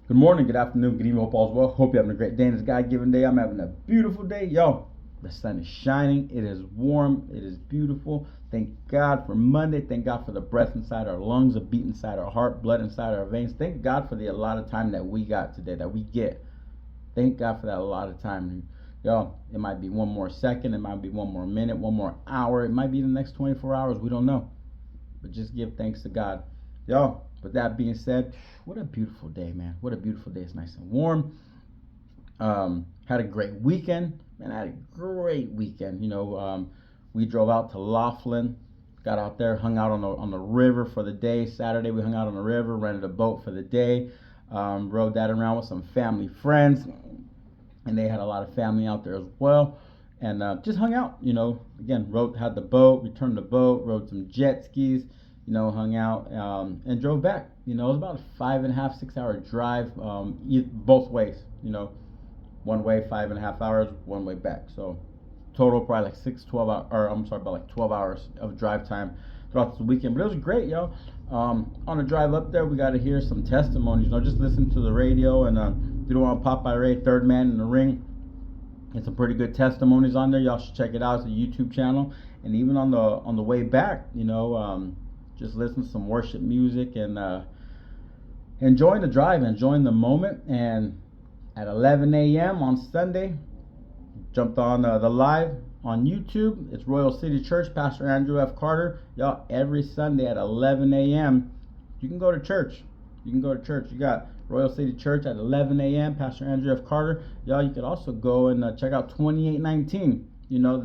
Good morning, good afternoon, good evening. Hope all's well. Hope you're having a great day. And it's a God-given day. I'm having a beautiful day. Yo, the sun is shining. It is warm. It is beautiful. Thank God for Monday. Thank God for the breath inside our lungs, a beat inside our heart, blood inside our veins. Thank God for the allotted time that we got today, that we get. Thank God for that allotted time. Yo, it might be one more second. It might be one more minute, one more hour. It might be the next 24 hours. We don't know. But just give thanks to God. Yo, with that being said, what a beautiful day, man. What a beautiful day. It's nice and warm. Had a great weekend. Man, I had a great weekend. We drove out to Laughlin, got out there, hung out on the river for the day. Saturday we hung out on the river, rented a boat for the day, rode that around with some family friends, and they had a lot of family out there as well. And just hung out. Again, had the boat, returned the boat, rode some jet skis. Hung out and drove back. It was about a 5.5, 6 hour drive both ways. One way 5.5 hours, one way back. So total probably like 6, 12 hours, or I'm sorry, about like 12 hours of drive time throughout the weekend. But it was great, yo. On the drive up there, we got to hear some testimonies. Just listen to the radio and threw on Popeye Ray, Third Man in the Ring. And some pretty good testimonies on there. Y'all should check it out. It's a YouTube channel. And even on the way back, just listen to some worship music and enjoying the drive, enjoying the moment. And at 11 a.m. on Sunday, jumped on the live on YouTube. It's Royal City Church, Pastor Andrew F. Carter. Y'all, every Sunday at 11 a.m., you can go to church. You got Royal City Church at 11 a.m., Pastor Andrew F. Carter. Y'all, you could also go and check out 2819.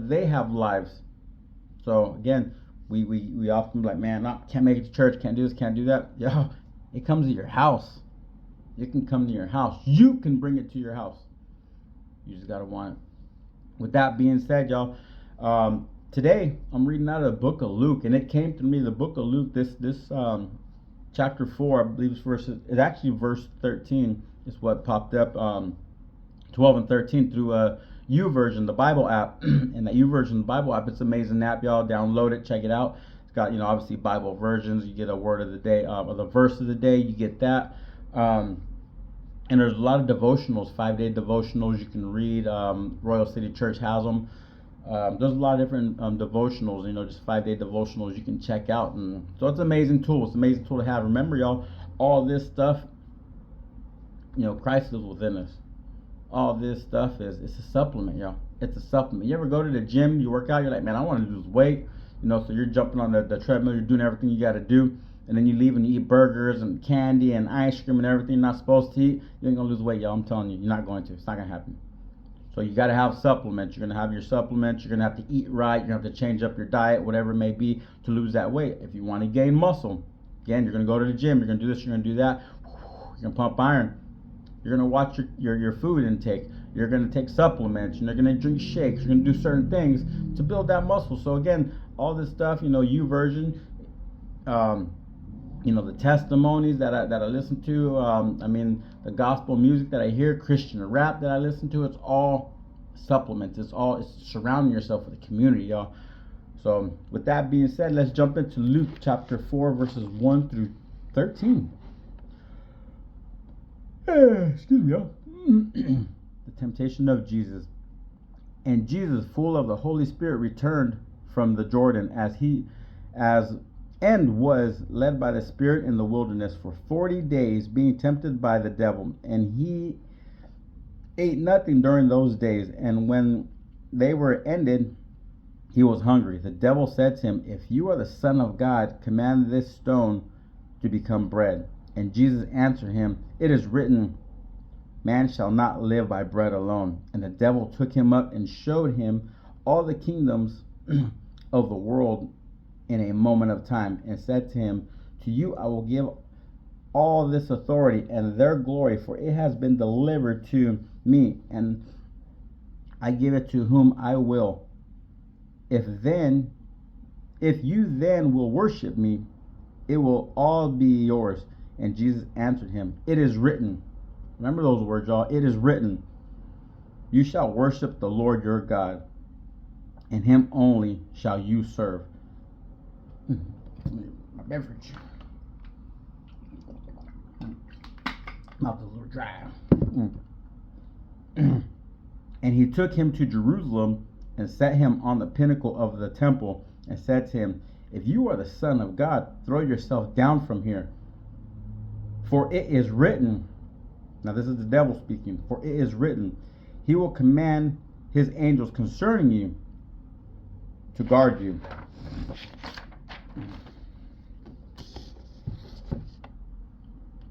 They have lives. So, again, we often be like, man, can't make it to church, can't do this, can't do that. Yo, it comes to your house. It can come to your house. You can bring it to your house. You just gotta want it. With that being said, y'all, today I'm reading out of the book of Luke, and it came to me, the book of Luke, this chapter 4, I believe it's actually verse 13 is what popped up, 12 and 13 through YouVersion, the Bible app. And that YouVersion, the Bible app, it's an amazing app, y'all. Download it, check it out. It's got, obviously Bible versions. You get a word of the day, or the verse of the day. You get that. And there's a lot of devotionals, 5-day devotionals you can read. Royal City Church has them. There's a lot of different devotionals, just 5-day devotionals you can check out. And so it's an amazing tool. It's an amazing tool to have. Remember, y'all, all this stuff, Christ lives within us. All this stuff it's a supplement, y'all. It's a supplement. You ever go to the gym, you work out, you're like, man, I want to lose weight. So you're jumping on the treadmill, you're doing everything you got to do. And then you leave and you eat burgers and candy and ice cream and everything you're not supposed to eat. You ain't going to lose weight, y'all. I'm telling you, you're not going to. It's not going to happen. So you got to have supplements. You're going to have your supplements. You're going to have to eat right. You're going to have to change up your diet, whatever it may be, to lose that weight. If you want to gain muscle, again, you're going to go to the gym. You're going to do this. You're going to do that. You're going to pump iron. You're going to watch your food intake. You're going to take supplements. You're going to drink shakes. You're going to do certain things to build that muscle. So again, all this stuff, YouVersion, the testimonies that I listen to, the gospel music that I hear, Christian rap that I listen to, it's all supplements. It's surrounding yourself with a community, y'all. So with that being said, let's jump into Luke chapter 4, verses 1 through 13. Excuse me, y'all. The temptation of Jesus. And Jesus, full of the Holy Spirit, returned from the Jordan and was led by the Spirit in the wilderness for 40 days, being tempted by the devil. And he ate nothing during those days. And when they were ended, he was hungry. The devil said to him, if you are the Son of God, command this stone to become bread. And Jesus answered him, it is written, man shall not live by bread alone. And the devil took him up and showed him all the kingdoms of the world in a moment of time, and said to him, to you I will give all this authority and their glory, for it has been delivered to me, and I give it to whom I will. If you then will worship me, it will all be yours. And Jesus answered him, it is written. Remember those words, y'all. It is written, you shall worship the Lord your God, and him only shall you serve. My beverage. Mouth is a little dry. And he took him to Jerusalem and set him on the pinnacle of the temple and said to him, if you are the Son of God, throw yourself down from here. For it is written, now this is the devil speaking, for it is written, he will command his angels concerning you to guard you.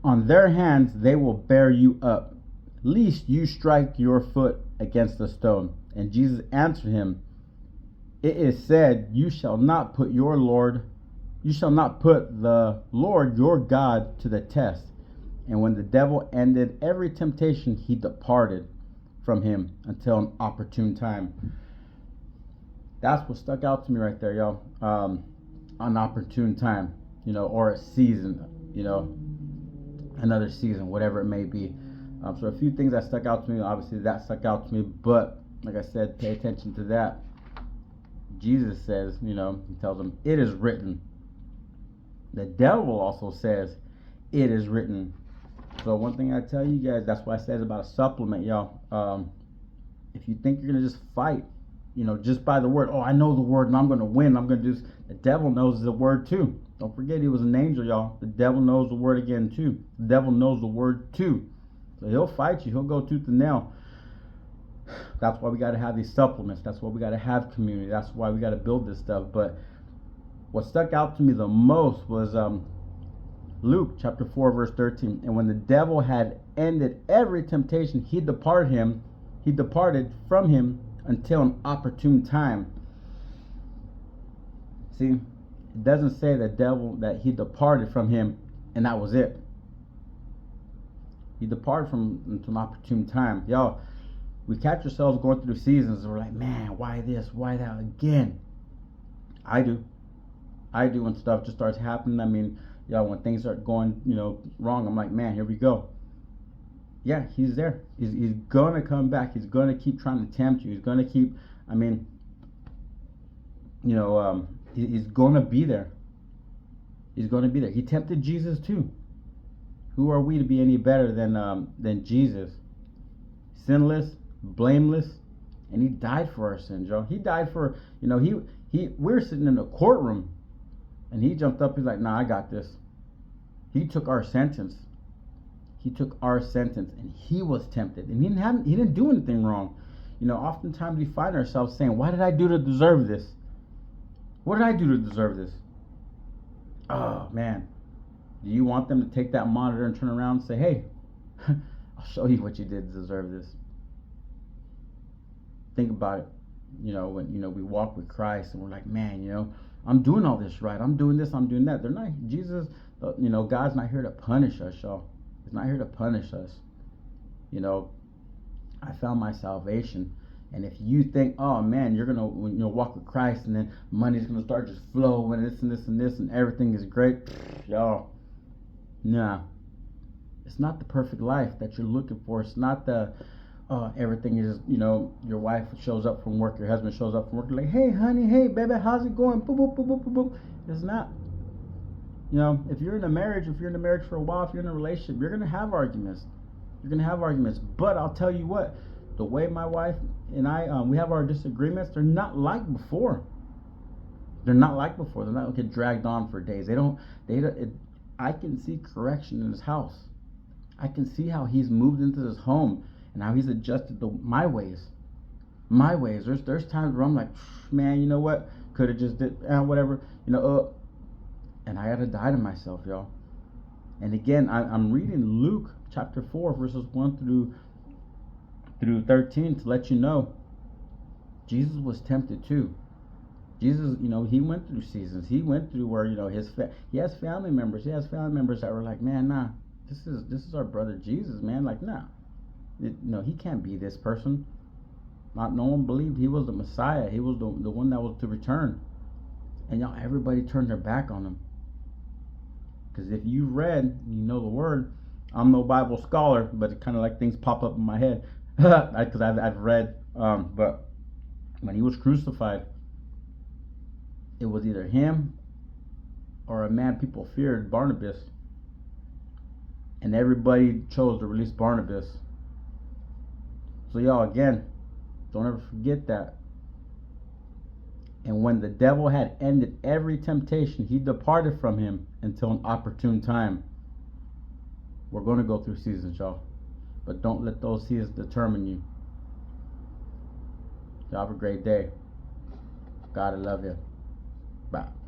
On their hands they will bear you up, lest you strike your foot against a stone. And Jesus answered him, it is said, you shall not put the Lord your God to the test. And when the devil ended every temptation, he departed from him until an opportune time. That's what stuck out to me right there, y'all. An opportune time, or a season, another season, whatever it may be. So a few things that stuck out to me. Obviously, that stuck out to me, but like I said, pay attention to that. Jesus says, he tells them, it is written. The devil also says, it is written. So one thing I tell you guys, that's why I said about a supplement, y'all. If you think you're going to just fight, just by the word, oh, I know the word and I'm going to win, I'm going to do this. The devil knows the word too. Don't forget he was an angel, y'all. The devil knows the word again too. The devil knows the word too. So he'll fight you. He'll go tooth and nail. That's why we got to have these supplements. That's why we got to have community. That's why we got to build this stuff. But what stuck out to me the most was Luke chapter 4 verse 13. And when the devil had ended every temptation, he departed from him until an opportune time. See, it doesn't say the devil that he departed from him and that was it. He departed from until an opportune time. Y'all, we catch ourselves going through seasons and we're like, man, why this, why that again? I do when stuff just starts happening. I mean, when things start going, wrong, I'm like, man, here we go. Yeah, he's there. He's gonna come back. He's gonna keep trying to tempt you. He's gonna keep, he's gonna be there. He's gonna be there. He tempted Jesus too. Who are we to be any better than Jesus? Sinless, blameless, and he died for our sins, y'all. He died for, we're sitting in a courtroom and he jumped up, he's like, nah, I got this. He took our sentence. And he was tempted and he didn't do anything wrong. Oftentimes we find ourselves saying, what did I do to deserve this? What did I do to deserve this? Oh man, do you want them to take that monitor and turn around and say, hey, I'll show you what you did to deserve this? Think about it. When we walk with Christ and we're like, man, I'm doing all this right. I'm doing this, I'm doing that. They're not, Jesus, God's not here to punish us, y'all. He's not here to punish us. I found my salvation. And if you think, oh man, you're gonna walk with Christ and then money's gonna start just flowing and this and this and this and everything is great, y'all, nah. It's not the perfect life that you're looking for. It's not the everything is, your wife shows up from work, your husband shows up from work, like, hey honey, hey baby, how's it going? Boop, boop, boop, boop, boop, boop. It's not. If you're in a marriage, for a while, if you're in a relationship, you're gonna have arguments. But I'll tell you what, the way my wife and I we have our disagreements, they're not like before. They're not gonna get dragged on for days. I can see correction in his house. I can see how he's moved into this home and how he's adjusted to my ways. There's times where I'm like, man, you know what? Could have just did whatever, and I had to die to myself, y'all. And again, I'm reading Luke chapter 4 verses 1 through 13 to let you know Jesus was tempted too. Jesus, he went through seasons. He went through where, he has family members. He has family members that were like, man, nah, this is our brother Jesus, man. Like, nah, he can't be this person. No one believed he was the Messiah. He was the one that was to return. And everybody turned their back on him. Because if you read, the word, I'm no Bible scholar, but it kind of like things pop up in my head because I've read. But when he was crucified, it was either him or a man people feared, Barnabas. And everybody chose to release Barnabas. So y'all, again, don't ever forget that. And when the devil had ended every temptation, he departed from him until an opportune time. We're going to go through seasons, y'all. But don't let those seasons determine you. Y'all have a great day. God, I love you. Bye.